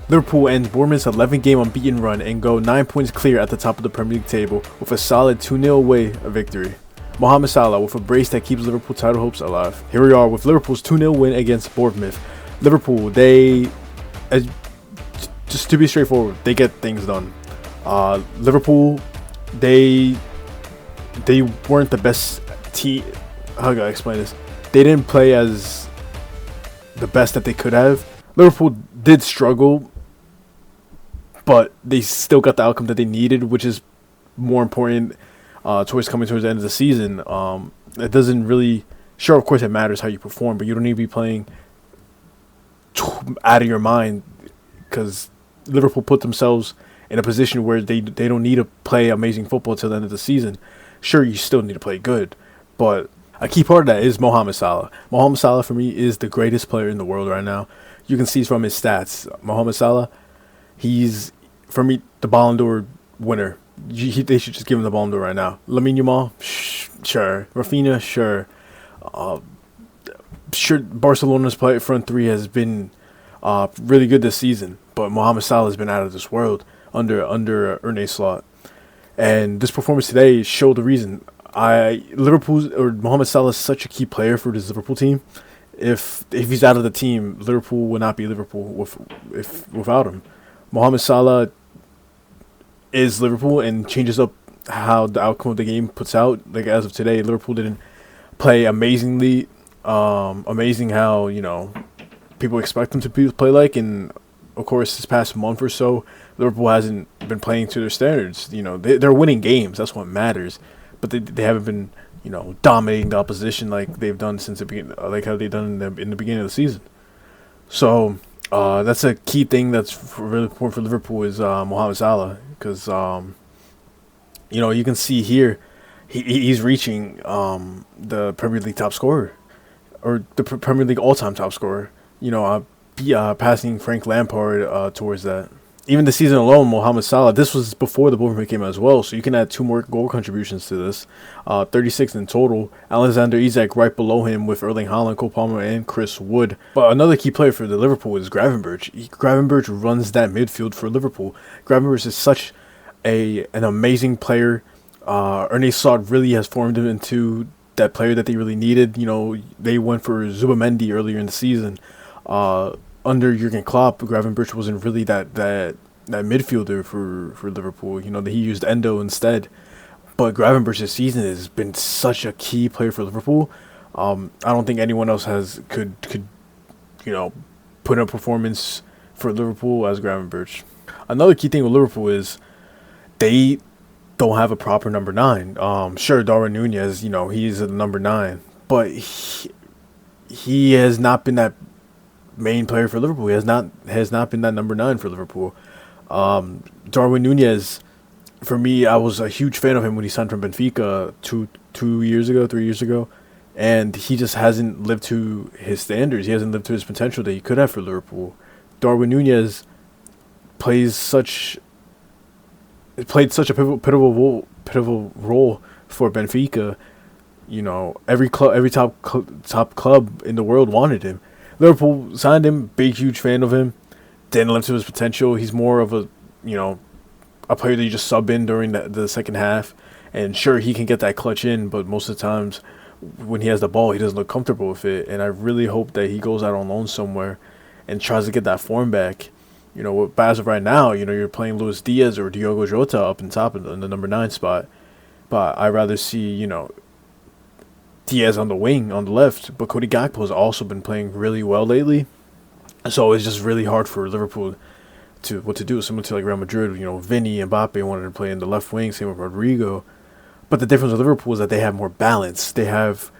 Liverpool ends Bournemouth's 11-game unbeaten run and go 9 points clear at the top of the Premier League table with a solid 2-0 away victory. Mohamed Salah with a brace that keeps Liverpool title hopes alive. Here we are with Liverpool's 2-0 win against Bournemouth. Liverpool, just to be straightforward, they get things done. Liverpool, they weren't the best team. How do I explain this? They didn't play as the best that they could have. Liverpool did struggle, but they still got the outcome that they needed, which is more important towards the end of the season. It doesn't really, sure, of course it matters how you perform, but you don't need to be playing out of your mind, because Liverpool put themselves in a position where they don't need to play amazing football till the end of the season. Sure, you still need to play good, but a key part of that is Mohamed Salah. Mohamed Salah, for me, is the greatest player in the world right now. You can see from his stats. Mohamed Salah, he's, for me, the Ballon d'Or winner. They should just give him the Ballon d'Or right now. Lamine Yalmal, sure. Raphiana, sure. Sure, Barcelona's front three has been really good this season, but Mohamed Salah has been out of this world under Arne Slot. And this performance today showed the reason. Mohamed Salah is such a key player for this Liverpool team. If he's out of the team, Liverpool would not be Liverpool without him. Mohamed Salah is Liverpool and changes up how the outcome of the game puts out. Like as of today, Liverpool didn't play amazingly. Amazing how, people expect them to play like. And of course, this past month or so, Liverpool hasn't been playing to their standards. They're winning games. That's what matters. But they haven't been, dominating the opposition like they've done since the beginning, like how they've done in the beginning of the season. So that's a key thing that's really important for Liverpool is Mohamed Salah, because you can see here he's reaching the Premier League top scorer, or the Premier League all-time top scorer. Passing Frank Lampard towards that. Even the season alone, Mohamed Salah, this was before the Bournemouth game as well, so you can add 2 more goal contributions to this. 36 in total. Alexander Isak right below him with Erling Haaland, Cole Palmer, and Chris Wood. But another key player for the Liverpool is Gravenberch. Gravenberch runs that midfield for Liverpool. Gravenberch is such an amazing player. Arne Slot really has formed him into that player that they really needed. They went for Zubamendi earlier in the season. Under Jurgen Klopp, Gravenberch wasn't really that midfielder for Liverpool. That he used Endo instead. But Gravenberch this season has been such a key player for Liverpool. I don't think anyone else could put in a performance for Liverpool as Gravenberch. Another key thing with Liverpool is they don't have a proper number 9. Sure, Darwin Nunez, he's a number 9, but he has not been that main player for Liverpool. He has not been that number 9 for Liverpool. Darwin Nunez, for me, I was a huge fan of him when he signed from Benfica 3 years ago, and he just hasn't lived to his standards. He hasn't lived to his potential that he could have for Liverpool. Darwin Nunez played such a pivotal role for Benfica. Every top club in the world wanted him. Liverpool signed him, big, huge fan of him. Didn't live to his potential. He's more of a player that you just sub in during the second half. And sure, he can get that clutch in, but most of the times when he has the ball, he doesn't look comfortable with it. And I really hope that he goes out on loan somewhere and tries to get that form back. But as of right now, you're playing Luis Diaz or Diogo Jota up in top in the number 9 spot. But I'd rather see, Diaz on the wing, on the left, but Cody Gakpo has also been playing really well lately. So it's just really hard for Liverpool what to do, similar to like Real Madrid. Vini and Mbappe wanted to play in the left wing, same with Rodrygo. But the difference with Liverpool is that they have more balance. This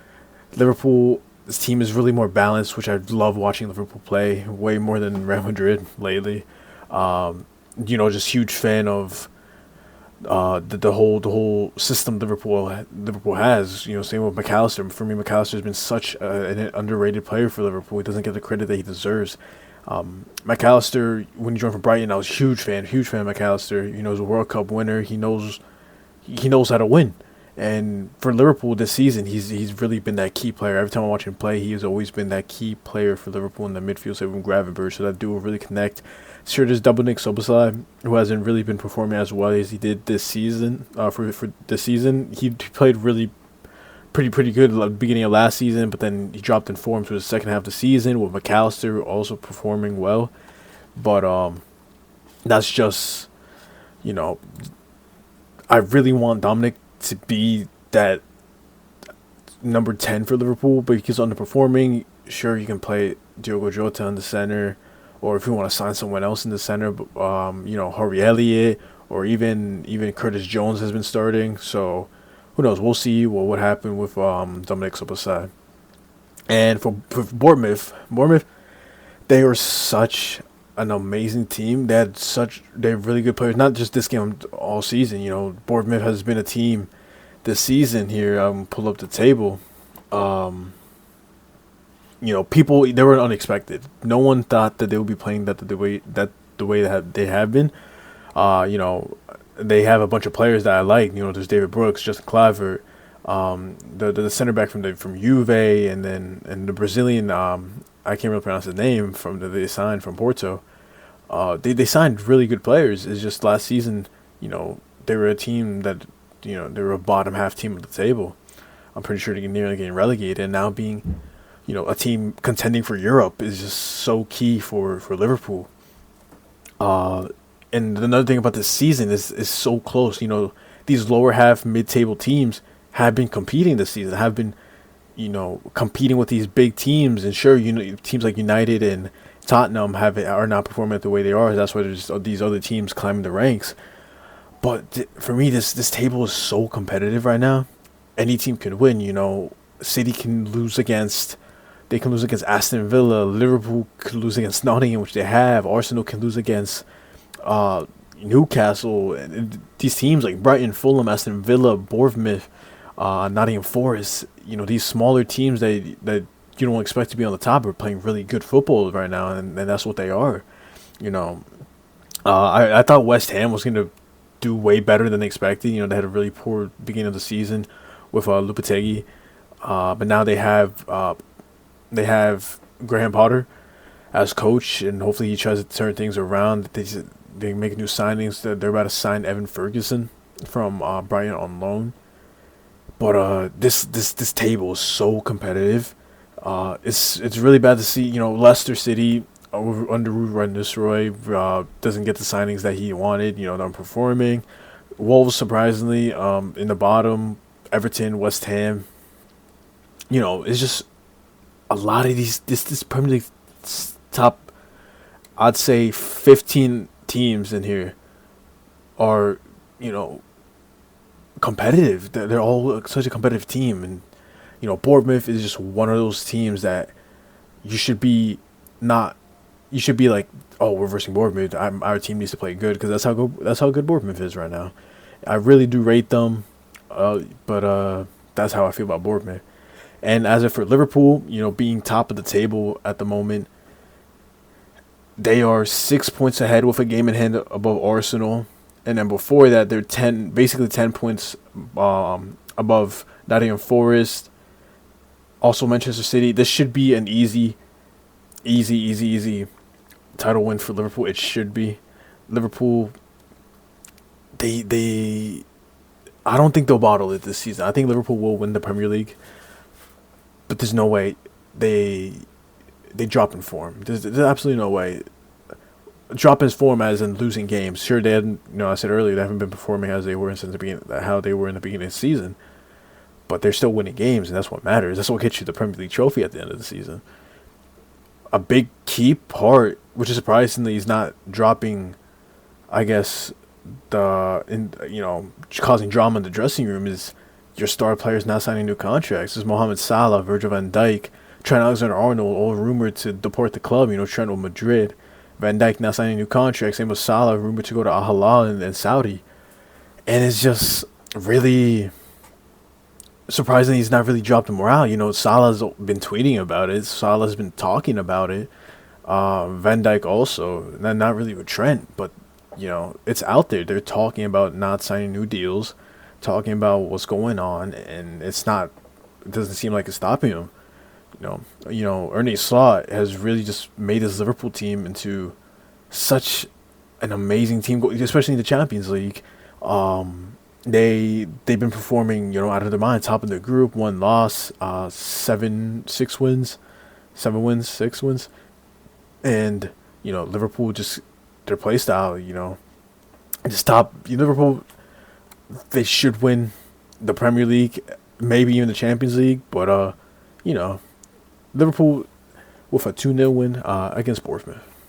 team is really more balanced, which I love watching Liverpool play way more than Real Madrid lately. Just huge fan of the whole system Liverpool has. Same with McAllister. For me, McAllister has been such an underrated player for Liverpool. He doesn't get the credit that he deserves. McAllister, when he joined from Brighton, I was a huge fan of McAllister. He's a World Cup winner. He knows how to win, And for Liverpool this season, he's really been that key player. Every time I watch him play, he has always been that key player for Liverpool in the midfield. So even Gravenberch, so that duo really connect. Sure, there's double Nick Soboslai, who hasn't really been performing as well as he did this season. For this season, he played really pretty good at the beginning of last season, but then he dropped in form for the second half of the season with McAllister also performing well. But that's just, you know, I really want Dominic to be that number 10 for Liverpool, but he's underperforming. Sure, you can play Diogo Jota in the center, or if you want to sign someone else in the center, Harvey Elliott, or even Curtis Jones has been starting. So who knows? We'll see what would happen with Dominic Soboslai. And for Bournemouth, they are such an amazing team. They're really good players. Not just this game, all season. You know, Bournemouth has been a team this season here. Pull up the table. People, they were unexpected. No one thought that they would be playing the way that they have been. They have a bunch of players that I like. You know, there's David Brooks, Justin Kluivert, the center back from Juve, and the Brazilian. I can't really pronounce his name they signed from Porto. They signed really good players. It's just last season, they were a team that, they were a bottom half team of the table. I'm pretty sure they're nearly getting relegated, and now being, a team contending for Europe is just so key for Liverpool. And another thing about this season is so close. These lower half mid-table teams have been competing this season, have been, competing with these big teams. And sure, teams like United and Tottenham are not performing the way they are. That's why there's these other teams climbing the ranks. But for me, this table is so competitive right now. Any team could win. City can lose against. They can lose against Aston Villa. Liverpool could lose against Nottingham, which they have. Arsenal can lose against Newcastle. And these teams like Brighton, Fulham, Aston Villa, Bournemouth, Nottingham Forest. These smaller teams that you don't expect to be on the top are playing really good football right now, and that's what they are. I thought West Ham was going to do way better than expected. They had a really poor beginning of the season with Lopetegui, but now they have Graham Potter as coach, and hopefully he tries to turn things around. They make new signings. They're about to sign Evan Ferguson from Brighton on loan. But this table is so competitive. It's really bad to see. Leicester City under Ruud van Nistelrooy doesn't get the signings that he wanted. They're performing. Wolves surprisingly in the bottom. Everton, West Ham. It's just a lot of this Premier League top, I'd say 15 teams in here are, competitive. They're all such a competitive team. And, Bournemouth is just one of those teams that you should be like, oh, we're versing Bournemouth. Our team needs to play good, because that's how good Bournemouth is right now. I really do rate them, but that's how I feel about Bournemouth. And as for Liverpool, being top of the table at the moment, they are 6 points ahead with a game in hand above Arsenal. And then before that, they're 10 points above Nottingham Forest. Also Manchester City. This should be an easy title win for Liverpool. It should be. Liverpool, I don't think they'll bottle it this season. I think Liverpool will win the Premier League. But there's no way they drop in form. There's absolutely no way. Drop in form as in losing games. Sure, they hadn't. I said earlier they haven't been performing as they were since the beginning, how they were in the beginning of the season. But they're still winning games, and that's what matters. That's what gets you the Premier League trophy at the end of the season. A big key part, which is surprisingly is not dropping, I guess, causing drama in the dressing room, is your star players not signing new contracts. There's Mohamed Salah, Virgil van Dijk, Trent Alexander-Arnold, all rumored to depart the club. Trent with Madrid. Van Dijk now signing new contracts. Same with Salah, rumored to go to Al Hilal in Saudi. And it's just really surprising he's not really dropped the morale. Salah's been tweeting about it. Salah's been talking about it. Van Dijk also. Not really with Trent, but, it's out there. They're talking about not signing new deals. talking about what's going on, and it doesn't seem like it's stopping him. Ernie Slot has really just made this Liverpool team into such an amazing team, especially in the Champions League. They've been performing, out of their mind, top of their group, one loss, 6 wins, and Liverpool just their play style, just top Liverpool. They should win the Premier League, maybe even the Champions League, but Liverpool with a 2-0 win against Bournemouth.